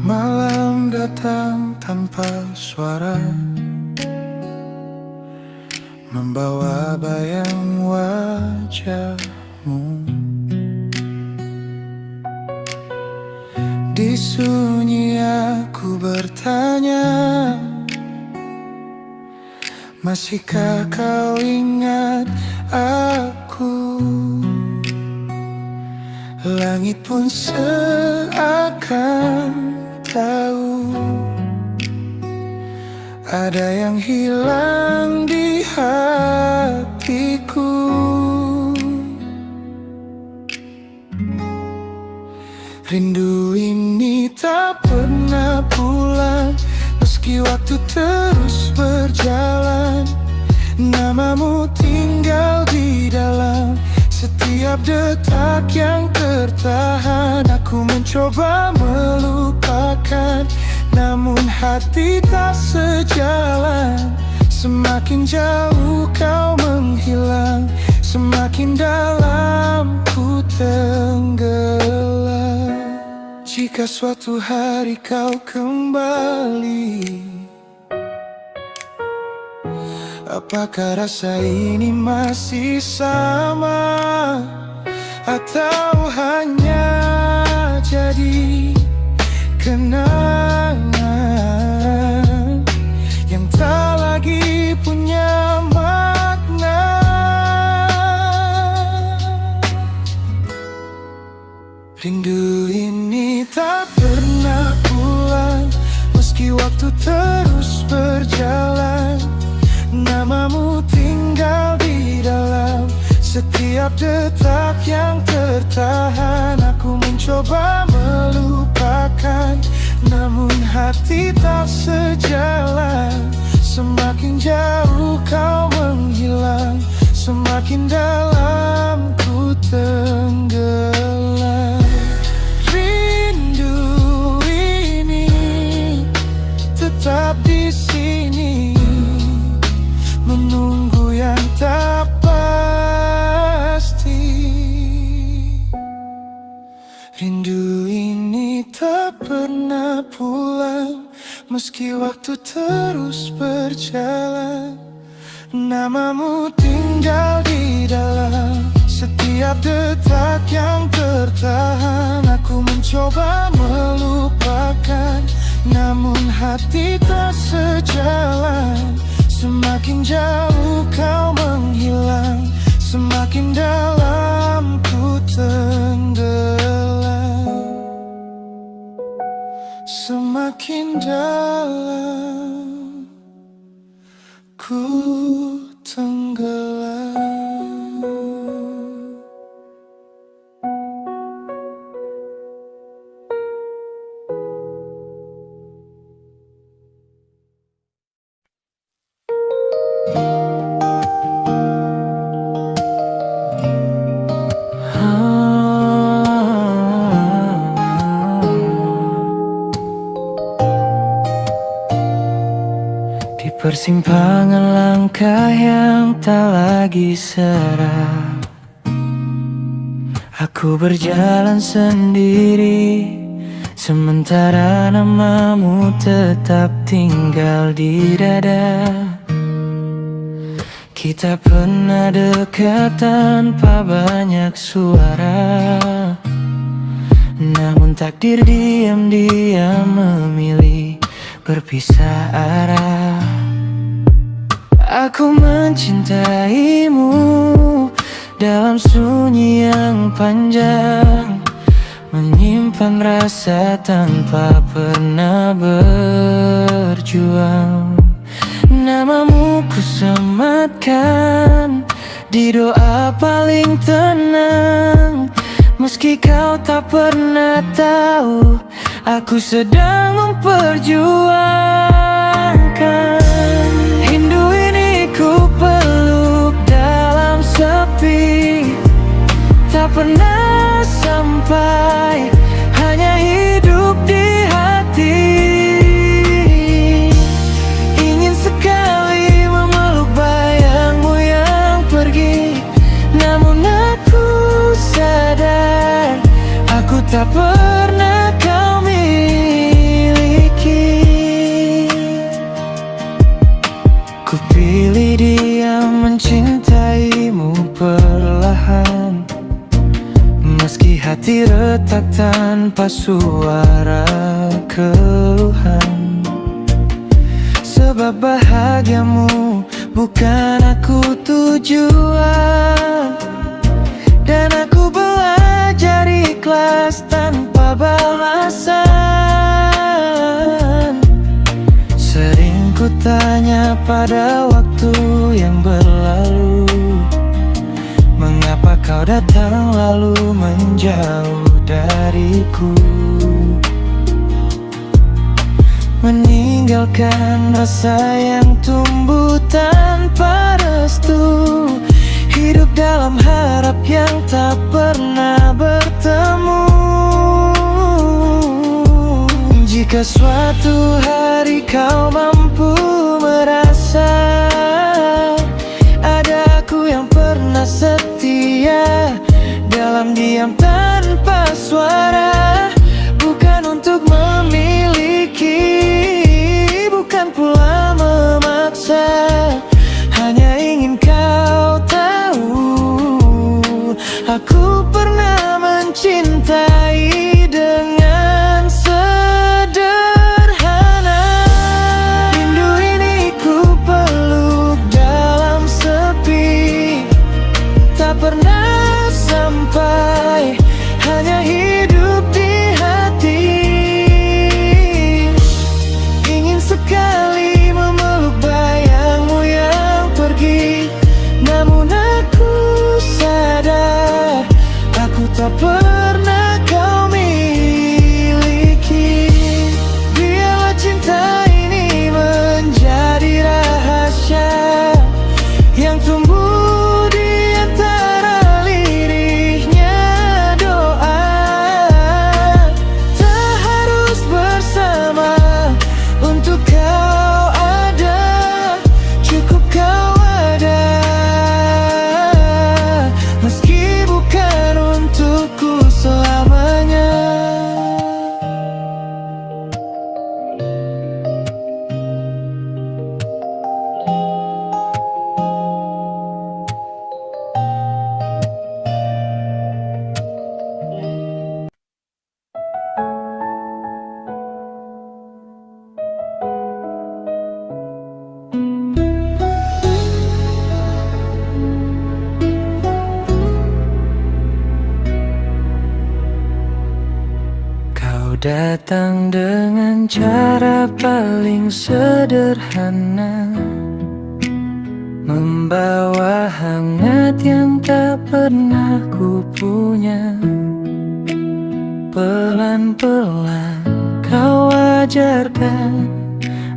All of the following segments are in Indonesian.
Malam datang tanpa suara, membawa bayang wajahmu. Di sunyi aku bertanya, masihkah kau ingat aku? Langit pun seakan tahu ada yang hilang di hatiku. Rindu ini tak pernah pulang, meski waktu terus berjalan. Namamu tinggal di dalam setiap detak yang tertahan. Aku mencoba melupakan, namun hati tak sejalan. Semakin jauh kau menghilang, semakin dalam ku tenggelam. Jika suatu hari kau kembali, apakah rasa ini masih sama, atau hanya jadi kenangan yang tak lagi punya makna? Rindu ini tak pernah pulang, meski waktu terus berjalan. Namamu tinggal di dalam setiap detak yang tertahan. Aku mencoba melupakan, namun hati tak sejalan. Semakin jauh kau menghilang, semakin dalam ku tenggelam. Rindu ini tetap di sini, menunggu yang tak pasti. Rindu ini tak pernah pulang, meski waktu terus berjalan. Namamu tinggal di dalam setiap detak yang tertahan. Aku mencoba melupakan, namun hati tak sejalan. Semakin jauh kau menghilang, semakin dalam ku tenggelam. Semakin dalam ku tenggelam. Persimpangan langkah yang tak lagi serak, aku berjalan sendiri, sementara namamu tetap tinggal di dada. Kita pernah dekat tanpa banyak suara, namun takdir diam-diam memilih berpisah arah. Aku mencintaimu dalam sunyi yang panjang, menyimpan rasa tanpa pernah berjuang. Namamu kusematkan di doa paling tenang, meski kau tak pernah tahu aku sedang memperjuangkan. Rindu ini ku peluk dalam sepi, tak pernah sampai, hanya hidup di hati. Ingin sekali memeluk bayangmu yang pergi, namun aku sadar aku tak pernah kau miliki. retak tanpa suara keluhan. Sebab bahagiamu bukan aku tujuan. Dan aku belajar ikhlas tanpa balasan. Sering ku tanya pada waktu yang berlalu, mengapa kau datang lalu menjauh dariku, meninggalkan rasa yang tumbuh tanpa restu. Hidup dalam harap yang tak pernah bertemu. Jika suatu hari kau mampu merasa ada aku yang pernah setia, dalam diam tanpa suara, bukan untuk memiliki, bukan pula memaksa, hanya ingin kau tahu, aku pernah mencintai dengan sederhana. Rindu ini ku peluk dalam sepi, tak pernah sampai, hanya hidup di hati. Ingin sekali memeluk bayangmu yang pergi, namun aku sadar aku tak pernah kau miliki. Biarlah cinta ini menjadi rahasia yang tumbuh di antara lirihnya doa. Tak harus bersama untuk kau ada, cukup kau ada, meski bukan untukku selamanya. Kau datang dengan cara paling sederhana, membawa hangat yang tak pernah ku punya. Pelan-pelan kau ajarkan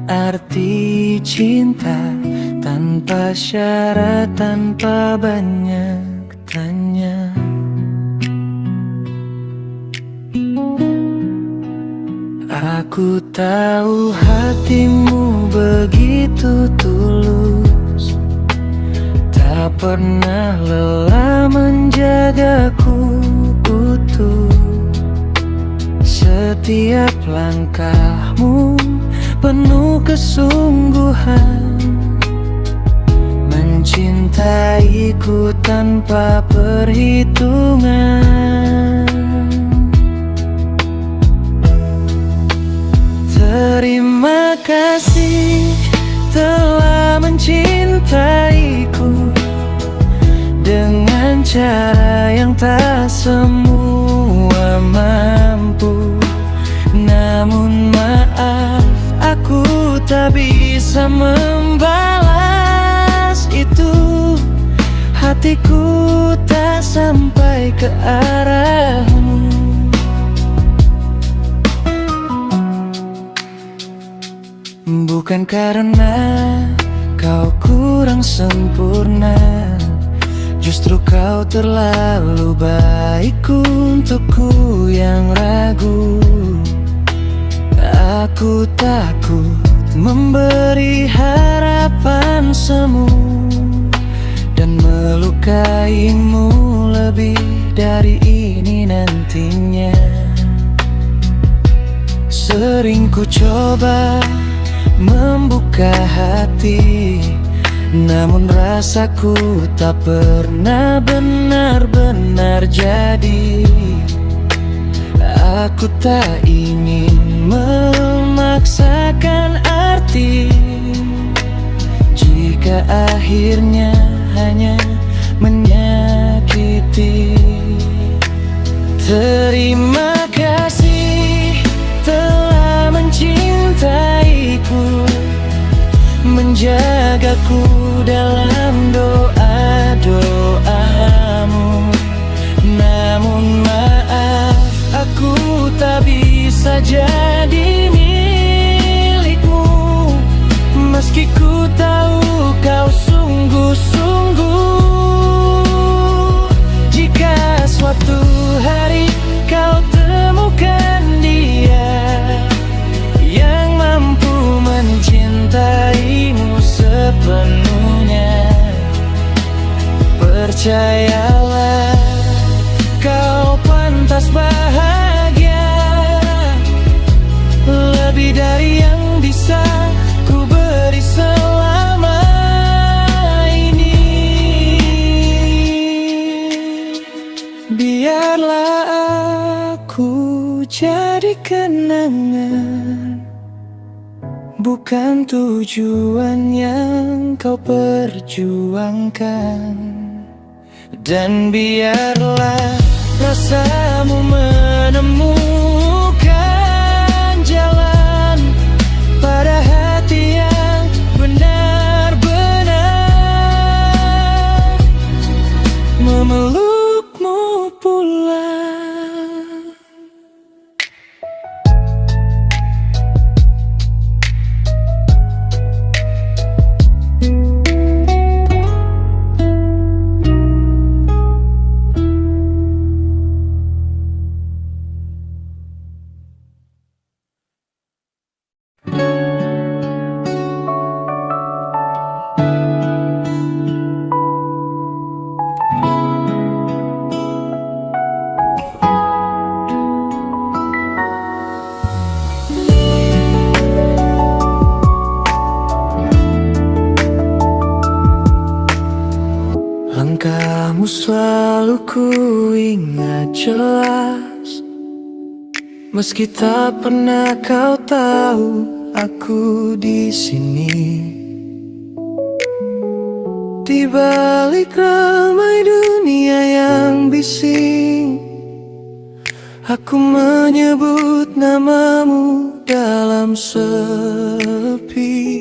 arti cinta, tanpa syarat, tanpa banyak tanya. Aku tahu hatimu begitu tulus, tak pernah lelah menjagaku utuh. Setiap langkahmu penuh kesungguhan, mencintaiku tanpa perhitungan. Terima kasih telah mencintaiku dengan cara yang tak semua mampu. Namun maaf, aku tak bisa membalas itu. Hatiku tak sampai ke arahmu. Bukan karena kau kurang sempurna, justru kau terlalu baik untukku yang ragu. Aku takut memberi harapan semu dan melukaimu lebih dari ini nantinya. Sering ku coba membuka hati, namun rasaku tak pernah benar-benar jadi. Aku tak ingin memaksakan arti jika akhirnya hanya menyakiti. Terima kasih telah mencintaiku, menjagaku dalam doa-doamu. Namun maaf, aku tak bisa jadi milikmu, meski ku tahu kau sungguh-sungguh. Jika suatu hari kau temukan dia yang mampu mencintaimu sepenuhnya, percayalah kau pantas bahagia, lebih dari yang bisa ku beri selama ini. Biarlah aku jadi kenangan, bukan tujuan yang kau perjuangkan. Dan biarlah rasamu menemukan jalan pada hati yang benar-benar memelukmu pulang. Langkahmu selalu ku ingat jelas, meski tak pernah kau tahu aku di sini. Di balik ramai dunia yang bising, aku menyebut namamu dalam sepi.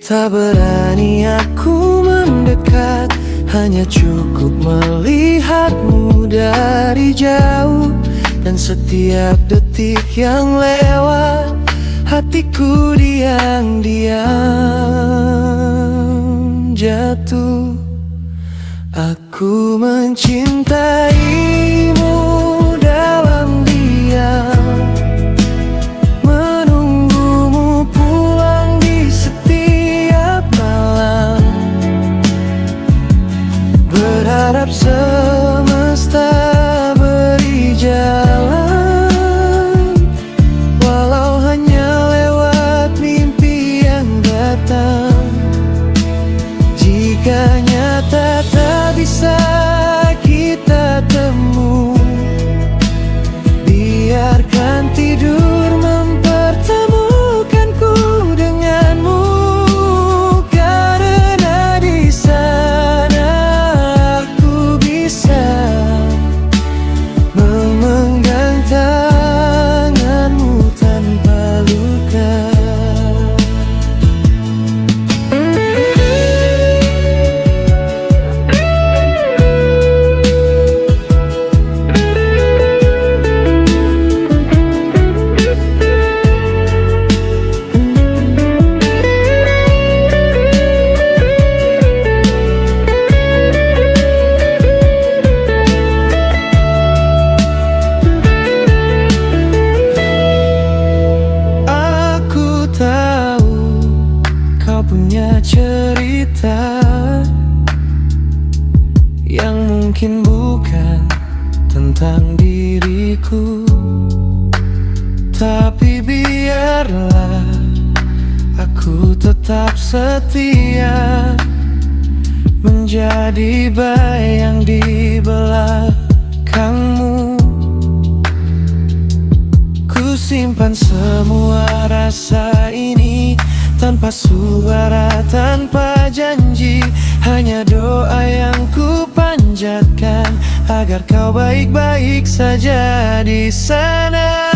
Tak berani aku mendekat, hanya cukup melihatmu dari jauh. Dan setiap detik yang lewat, hatiku diam-diam jatuh. Aku mencintaimu dalam diam, menunggumu pulang di setiap malam, berharap semesta beri jalan, walau hanya lewat mimpi yang datang. Jika nyata tak bisa kita temu, biarkan tidur mempertemukanku denganmu. Karena di sana aku bisa memegang tanganmu tanpa luka. Aku tahu kau punya cerita yang mungkin bukan tentang diriku, tapi biarlah aku tetap setia, menjadi bayang di belakangmu. Ku simpan semua rasa ini, tanpa suara, tanpa janji. Hanya doa yang ku panjatkan, agar kau baik-baik saja di sana.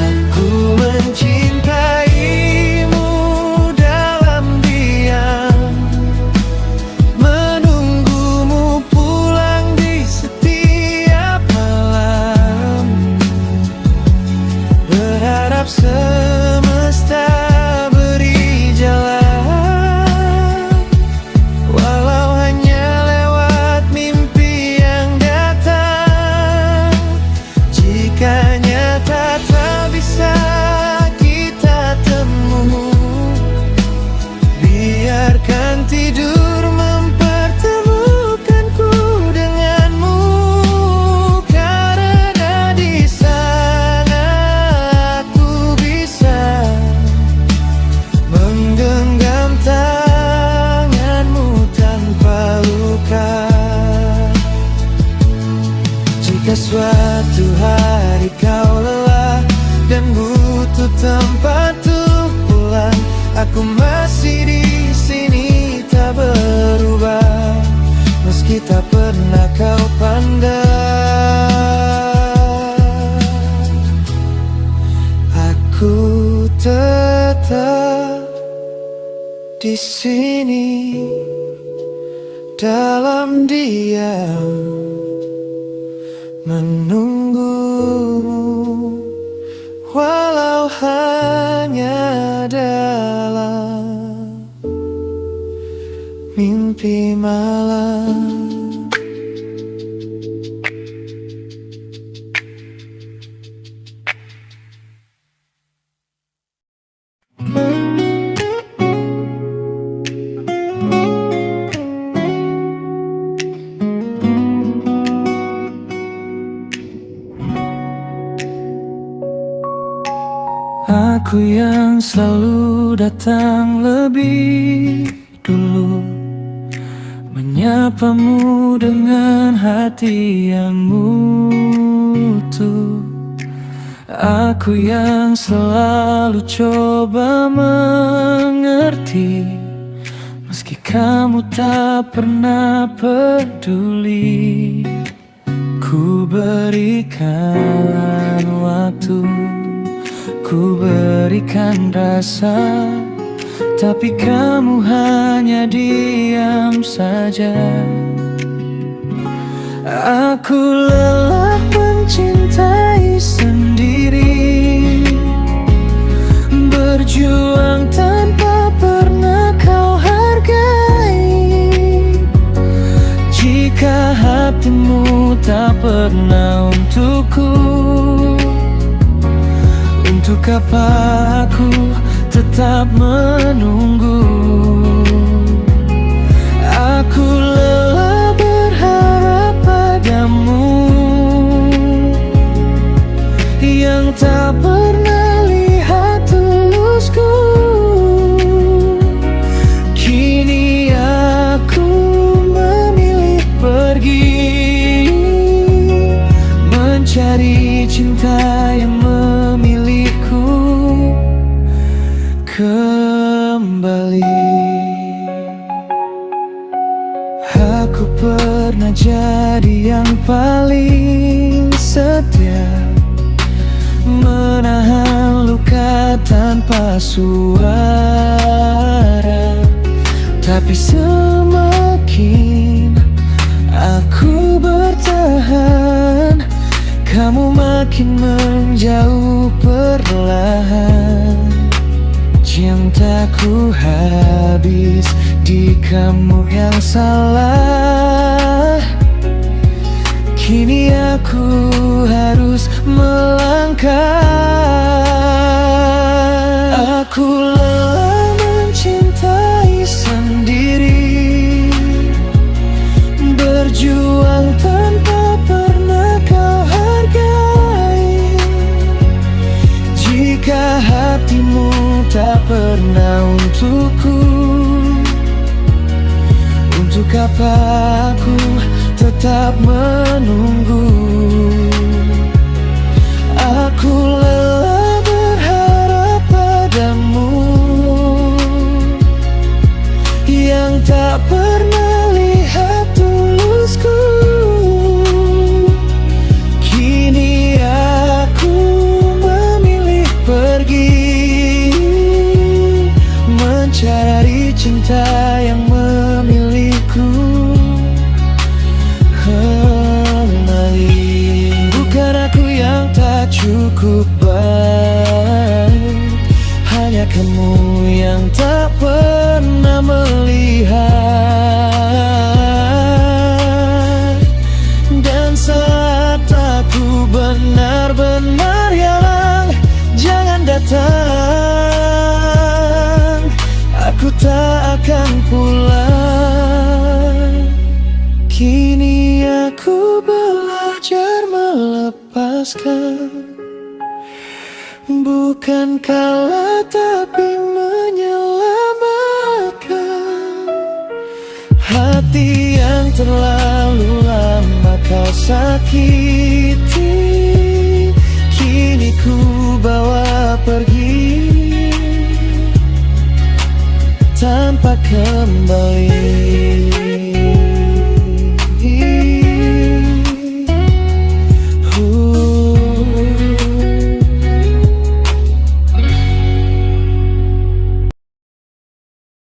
Aku mencintaimu dalam diam, menunggumu pulang di setiap malam, berharap semesta beri jalan, walau hanya lewat mimpi yang datang. Jika nyata tak bisa kita temu, biarkan tidur mempertemukanku denganmu. Karena di sana aku bisa menggenggam tanganmu tanpa luka. Jika suatu hari kau lelah dan butuh tempat untuk pulang, aku masih di sini tak berubah, meski tak pernah kau pandang. Aku tetap di sini dalam diam, menunggumu, walau hanya dalam mimpi malam. Aku yang selalu datang lebih dulu, menyapamu dengan hati yang mutu. Aku yang selalu coba mengerti, meski kamu tak pernah peduli. Ku berikan waktu, ku berikan rasa, tapi kamu hanya diam saja. Aku lelah mencintai sendiri, berjuang tanpa pernah kau hargai. Jika hatimu tak pernah untukku, untuk apa aku tetap menunggu? Aku lelah berharap padamu, yang tak pernah lihat tulusku. Kini aku memilih pergi, mencari cinta yang memilihku kembali. Aku pernah jadi yang paling setia, menahan luka tanpa suara. Tapi semakin aku bertahan, kamu makin menjauh perlahan. Cintaku habis di kamu yang salah. Kini aku harus melangkah. Aku lelah mencintai sendiri, berjuang tanpa pernah kau hargai. Jika hatimu tak pernah untukku, untuk apa aku tetap menunggu? cukup baik. Hanya kamu yang tak pernah melihat. Dan saat aku benar-benar hilang, jangan datang, aku tak akan pulang. Kini aku belajar melepaskan, bukan kalah tapi menyelamatkan. Hati yang terlalu lama kau sakiti, kini ku bawa pergi tanpa kembali.